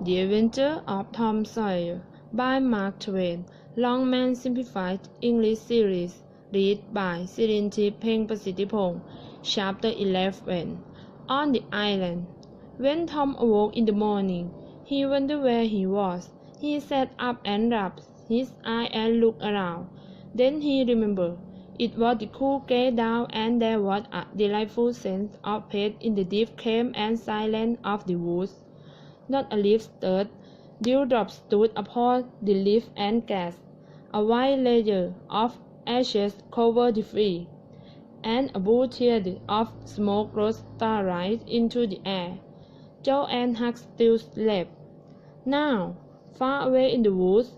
The Adventure of Tom Sawyer by Mark Twain. Longman Simplified English Series. Read by Sirinthip Pengprasittipong. Chapter 11. On the Island. When Tom awoke in the morning, he wondered where he was. He sat up and rubbed his eyes and looked around. Then he remembered. It was the cool gray dawn, and there was a delightful sense of peace in the deep calm and silence of the woods. Not a leaf stirred. Dewdrops stood upon the leaf and grass. A white layer of ashes covered the tree, and a blue thread of smoke rose starlight into the air. Joe and Huck still slept. Now, far away in the woods,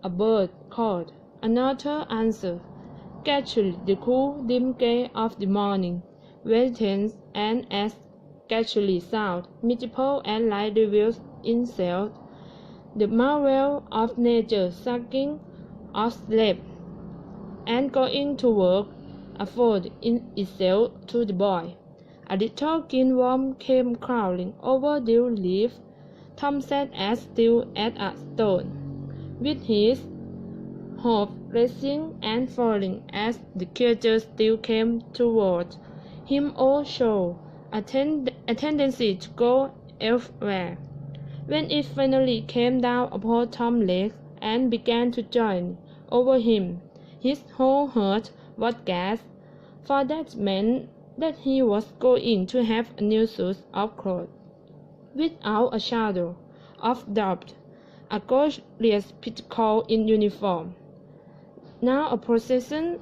a bird called. Another answered. Gradually, the cool, dim gray of the morning, very tense and as gradually sound, mythical and light reveals itself. The marvel of nature sucking of sleep and going to work unfolded in itself to the boy. A little green worm came crawling over the leaf. Tom sat as still as a stone, with his hope rising and falling as the creature still came toward him, also a tendency to go elsewhere. When it finally came down upon Tom's legs and began to join over him, his whole heart was glad, for that meant that he was going to have a new suit of clothes. Without a shadow of doubt, a glorious petticoat in uniform. Now a procession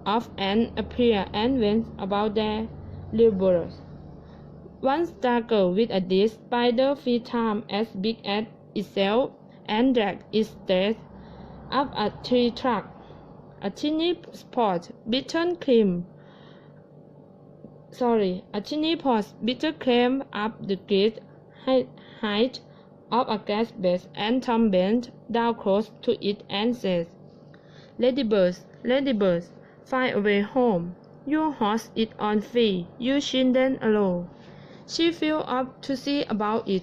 of ants appeared and went about their labours. One struggled with a dead spider 3 times as big as itself and dragged its death up a tree trunk. A tiny pot bitter came up the great height of a gas bed, and Tom bent down close to it and said, Ladybirds, ladybirds, fly away home. You horse it on free, you children alone. She flew up to see about it,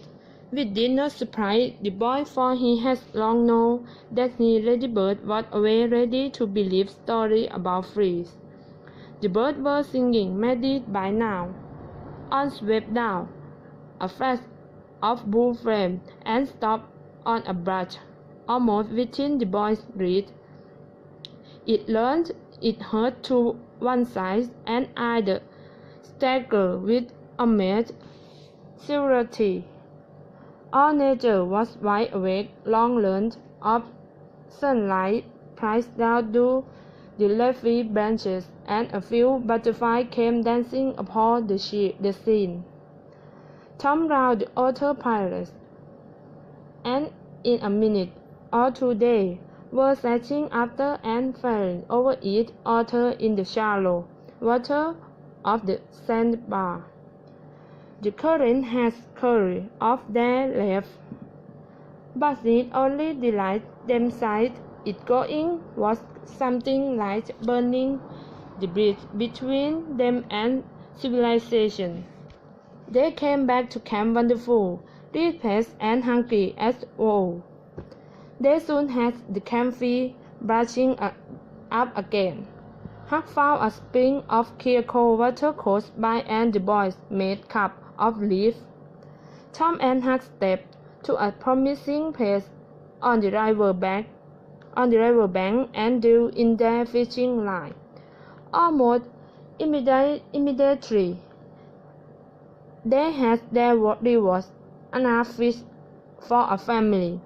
which did not surprise the boy, for he had long known that his ladybird was always ready to believe stories about fleas. The birds were singing madly by now. On swept down a flash of blue flame and stopped on a branch almost within the boy's reach. It leaned its head to one side and eyed staggered with amazed curiosity. All nature was wide awake. Long lengths of sunlight pressed down to the leafy branches, and a few butterflies came dancing upon the scene. Tom roused the autopilot, and in a minute or 2 they were searching after and falling over each other in the shallow water of the sandbar. The current had carried off their left, but it only delayed them sight. It going was something like burning the bridge between them and civilization. They came back to camp wonderful, refreshed and hungry as old. They soon had the campfire brushing up again. Huck found a spring of clear cold water close by, and the boys made cups of leaves. Tom and Huck stepped to a promising place on the river bank and drew in their fishing line. Almost immediately, they had their rewards, enough fish for a family.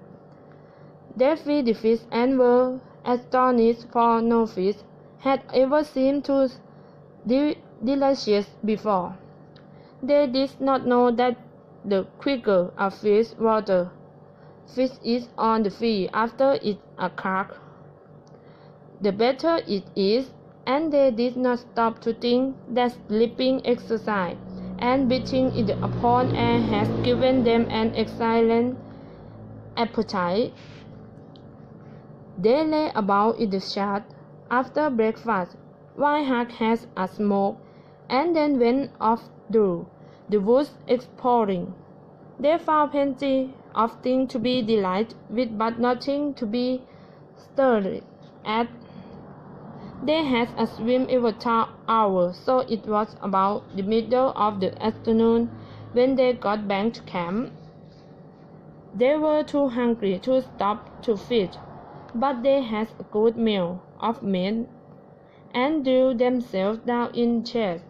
They fed the fish and were astonished, for no fish had ever seemed so delicious before. They did not know that the quicker a fish is on the fish after it's a caught, the better it is, and they did not stop to think that sleeping exercise and breathing in the open air has given them an excellent appetite. They lay about in the shade after breakfast, while Huck had a smoke, and then went off through the woods exploring. They found plenty of things to be delighted with but nothing to be stared at. They had a swim every hour, so it was about the middle of the afternoon when they got back to camp. They were too hungry to stop to feed, but they had a good meal of meat and drew themselves down in chairs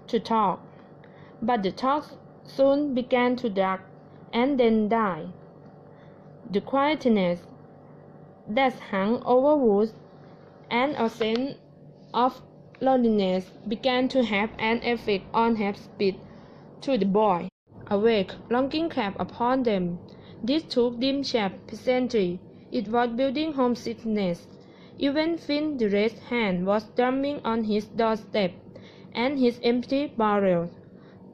to talk. But the talk soon began to drag and then die. The quietness that hung over woods and a sense of loneliness began to have an effect on half-speed to the boy. Awake, longing crept upon them. This took dim shape presently. It was building homesickness. Even Finn, the red hand, was drumming on his doorstep and his empty barrel.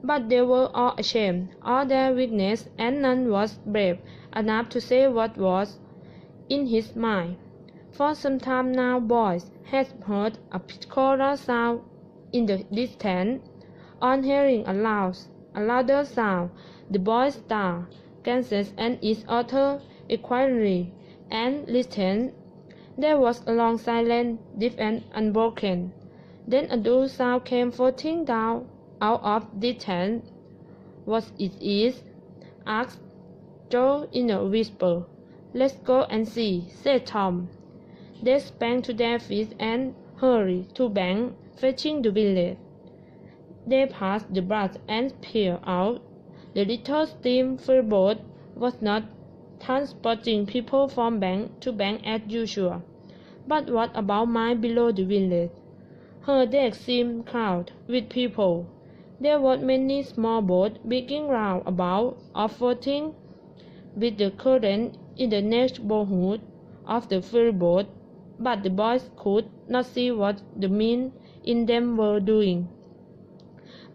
But they were all ashamed of their weakness, and none was brave enough to say what was in his mind. For some time now boys had heard a peculiar sound in the distance. On hearing a louder sound, the boys stared, gazed at each other inquiringly, and listened. There was a long silence, deep and unbroken. Then a dull sound came floating down out of distance. "What it is?" asked Joe in a whisper. "Let's go and see," said Tom. They sprang to their feet and hurried to bank, fetching the village. They passed the brush and peered out. The little steam ferryboat was not transporting people from bank to bank as usual. But what about miles below the village? Her deck seemed crowded with people. There were many small boats beginning round about or floating with the current in the neighborhood of the ferryboat, but the boys could not see what the men in them were doing.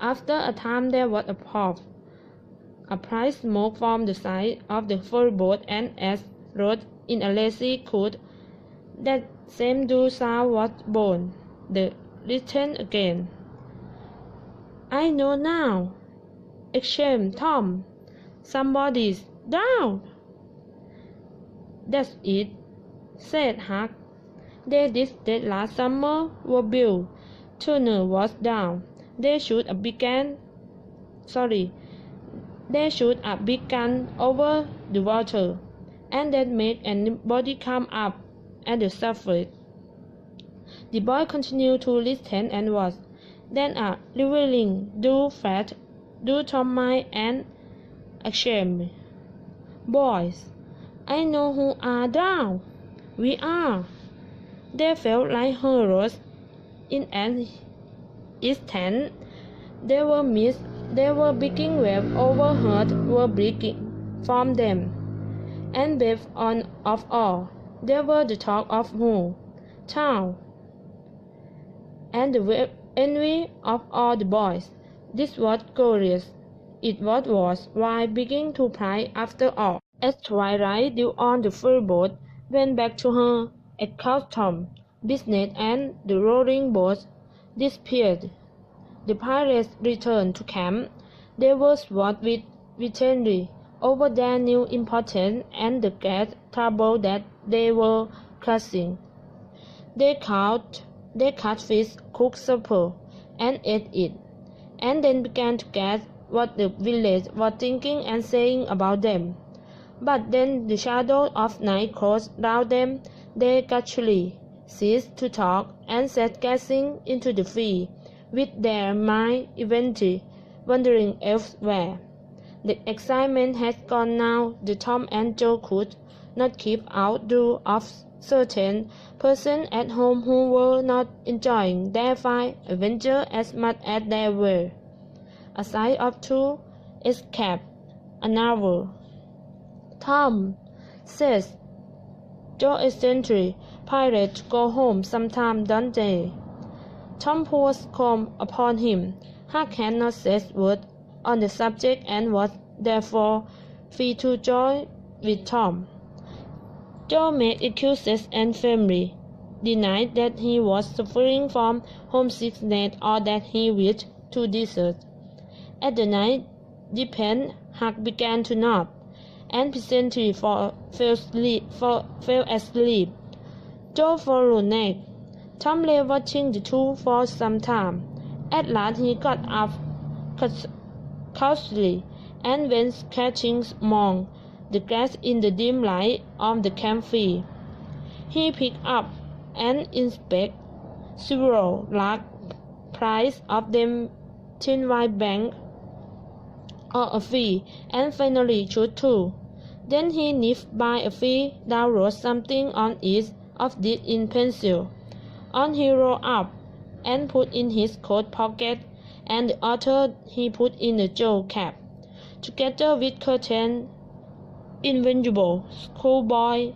After a time there was a puff, a bright smoke from the side of the ferryboat, and as rode in a lazy could, that same dull sound was born. They listened again. "I know now," exclaimed Tom. "Somebody's down." "That's it," said Huck. "They did that last summer were Bill Turner was down. They shoot a big gun over the water, and that made anybody come up at the surface." The boy continued to listen and watch. Then a revealing dull flash drew Tom's mind and exclaimed, "Boys, I know who are down. We are." They felt like heroes in an instant. They were breaking waves overhead were breaking from them, and best of all, they were the talk of town, and the envy of all the boys. This was glorious. It was worthwhile beginning to play after all. As twilight drew on, the ferryboat went back to her accustomed business, and the rolling boats disappeared. The pirates returned to camp. They were sworn with victory over their new importance and the great trouble that they were causing. They caught fish, cooked supper, and ate it, and then began to guess what the village was thinking and saying about them. But then the shadow of night closed round them. They gradually ceased to talk and sat gazing into the sea, with their minds eventually wandering elsewhere. The excitement had gone now. The Tom and Joe could not keep out view of certain persons at home who were not enjoying their fine adventure as much as they were. A sight of two escaped another. "Tom," says Joe eccentric, "pirates go home sometime, don't they?" Tom poured scorn upon him. Huck had not said a word on the subject and was therefore free to join with Tom. Joe made excuses and firmly denied that he was suffering from homesickness or that he wished to desert. As the night deepened, Huck began to nod, and presently fell asleep. Joe followed next. Tom lay watching the two for some time. At last he got up cautiously and went sketching among the grass in the dim light of the campfire. He picked up and inspected several large piles of them thin white bank or a fee, and finally chose two. Then he nipped by a fee that wrote something on each of these in pencil. On he rolled up and put in his coat pocket, and the other he put in the jaw cap, together with certain invaluable schoolboy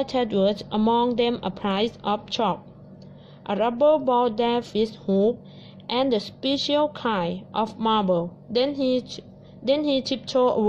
tattoos, among them a piece of chalk, a rubber ball that fits hoop, and a special kind of marble. Then he tiptoed away